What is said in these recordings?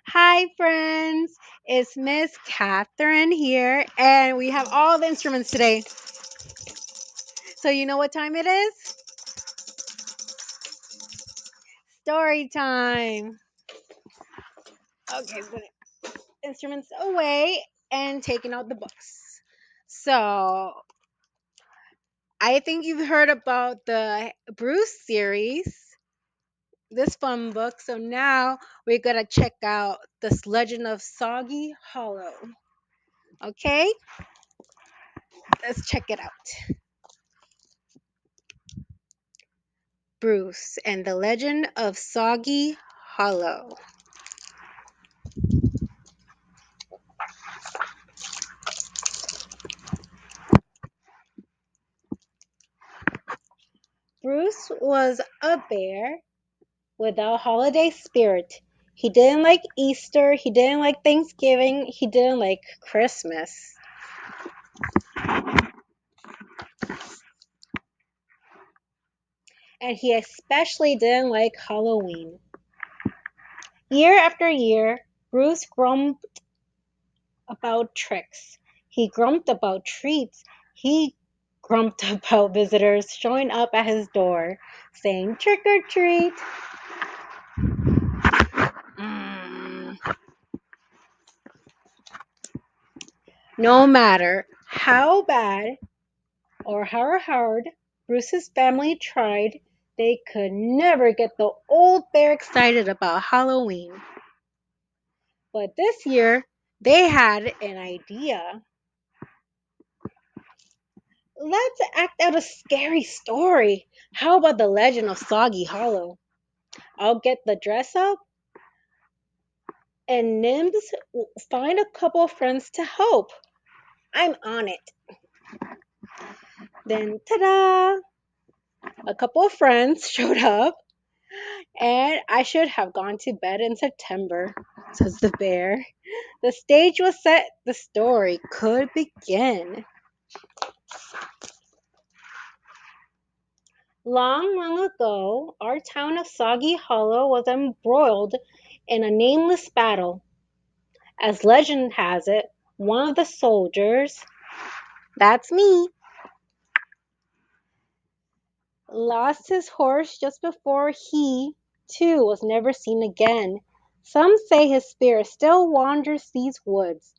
Hi, friends. It's Miss Catherine here, and we have all the instruments today. So, you know what time it is? Story time. Okay, put instruments away and taking out the books. So, I think you've heard about the Bruce series, this fun book. So, now we're going to check out this Legend of Soggy Hollow. Okay, let's check it out. Bruce and the Legend of Soggy Hollow. Bruce was a bear without holiday spirit. He didn't like Easter, he didn't like Thanksgiving, he didn't like Christmas. And he especially didn't like Halloween. Year after year, Bruce grumped about tricks. He grumped about treats. He grumped about visitors showing up at his door saying trick or treat. Mm. No matter how bad or how hard Bruce's family tried, they could never get the old bear excited about Halloween. But this year, they had an idea. Let's act out a scary story. How about the legend of Soggy Hollow? I'll get the dress up, and Nimbs will find a couple of friends to help. I'm on it. Then, ta-da! A couple of friends showed up, and I should have gone to bed in September, says the bear. The stage was set, the story could begin. Long, long ago, our town of Soggy Hollow was embroiled in a nameless battle. As legend has it, one of the soldiers, that's me, lost his horse just before he, too, was never seen again. Some say his spirit still wanders these woods,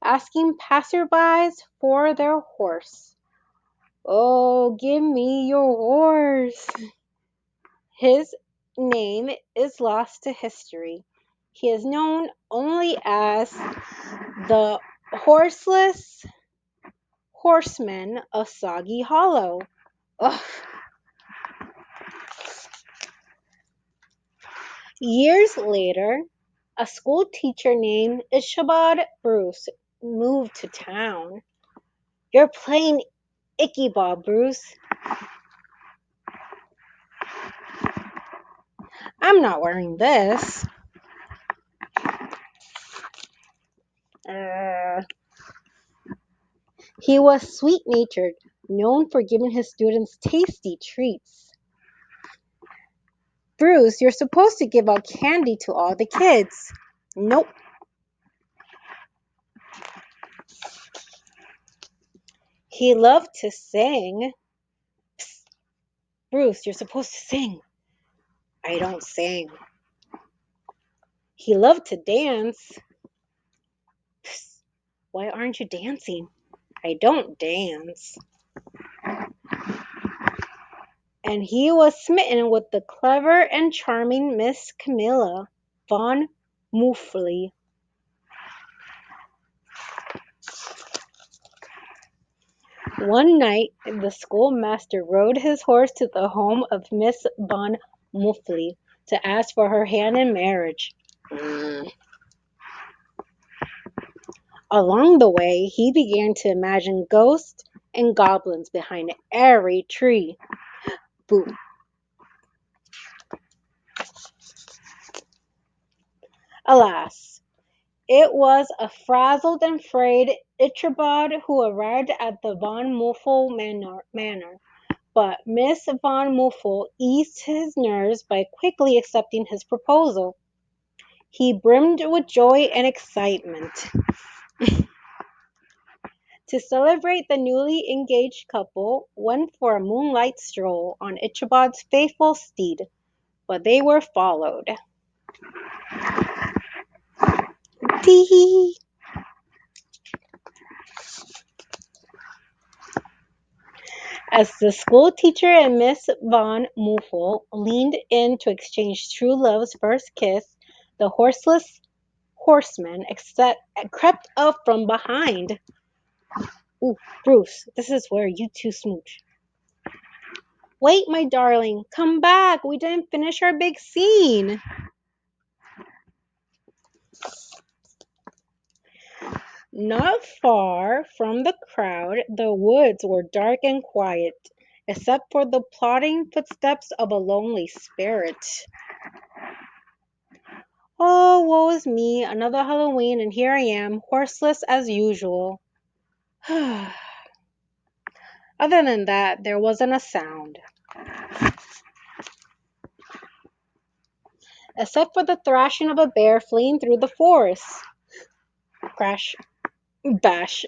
asking passerbys for their horse. Oh, give me your horse. His name is lost to history. He is known only as the Horseless Horseman of Soggy Hollow. Ugh. Years later, a school teacher named Ichabod Bruce moved to town. You're playing Ichabod, Bruce. I'm not wearing this. Uh, he was sweet-natured, known for giving his students tasty treats. Bruce, you're supposed to give out candy to all the kids. Nope. He loved to sing. Psst, Bruce, you're supposed to sing. I don't sing. He loved to dance. Psst, why aren't you dancing? I don't dance. And he was smitten with the clever and charming Miss Camilla von Muffley. One night, the schoolmaster rode his horse to the home of Miss von Muffley to ask for her hand in marriage. Along the way, he began to imagine ghosts and goblins behind every tree. Boom. Alas, it was a frazzled and frayed Ichabod who arrived at the Von Muffle manor. But Miss Von Muffle eased his nerves by quickly accepting his proposal. He brimmed with joy and excitement. To celebrate, the newly engaged couple went for a moonlight stroll on Ichabod's faithful steed, but they were followed. Tee. As the school teacher and Miss Von Muffel leaned in to exchange true love's first kiss, the horseless horseman crept up from behind. Ooh, Bruce, this is where you two smooch. Wait, my darling, come back. We didn't finish our big scene. Not far from the crowd, the woods were dark and quiet, except for the plodding footsteps of a lonely spirit. Oh, woe is me, another Halloween, and here I am, horseless as usual. Other than that, there wasn't a sound, except for the thrashing of a bear fleeing through the forest. Crash, bash.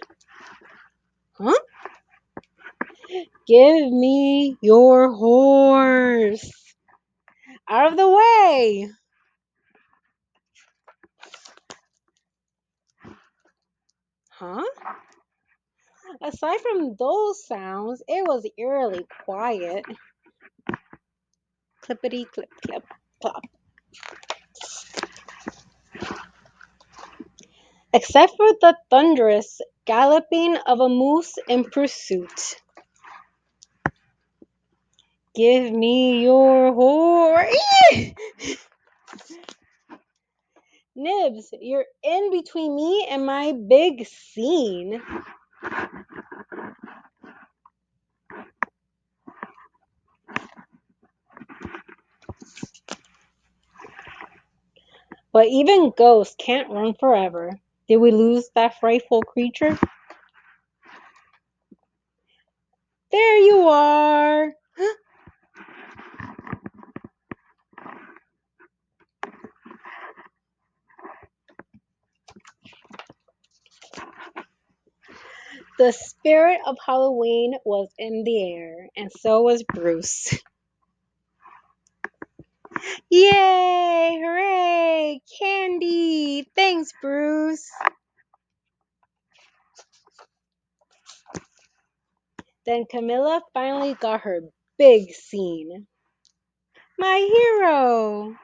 Huh? Give me your horse. Out of the way. Huh? Aside from those sounds, it was eerily quiet. Clippity clip clip clop. Except for the thunderous galloping of a moose in pursuit. Give me your horse. Nibs, you're in between me and my big scene. But even ghosts can't run forever. Did we lose that frightful creature? There you are. The spirit of Halloween was in the air, and so was Bruce. Yay! Hooray! Candy! Thanks, Bruce! Then Camilla finally got her big scene. My hero!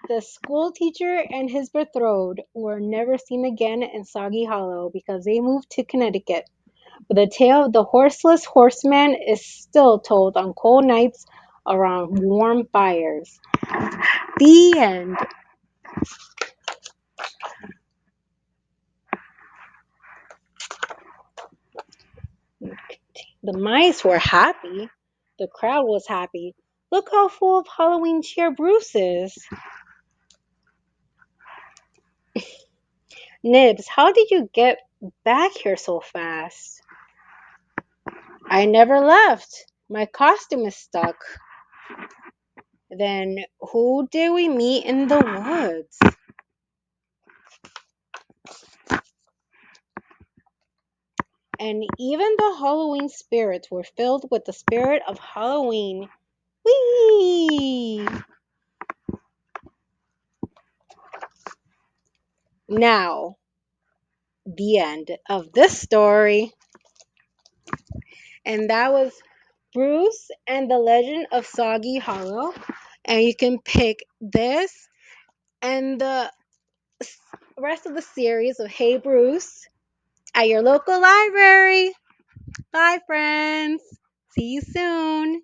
The school teacher and his betrothed were never seen again in Soggy Hollow because they moved to Connecticut. But the tale of the horseless horseman is still told on cold nights around warm fires. The end. The mice were happy. The crowd was happy. Look how full of Halloween cheer Bruce is. Nibs, how did you get back here so fast? I never left. My costume is stuck. Then who did we meet in the woods? And even the Halloween spirits were filled with the spirit of Halloween. Whee! Now, the end of this story. And that was Bruce and the Legend of Soggy Hollow. And you can pick this and the rest of the series of Hey Bruce at your local library. Bye, friends. See you soon.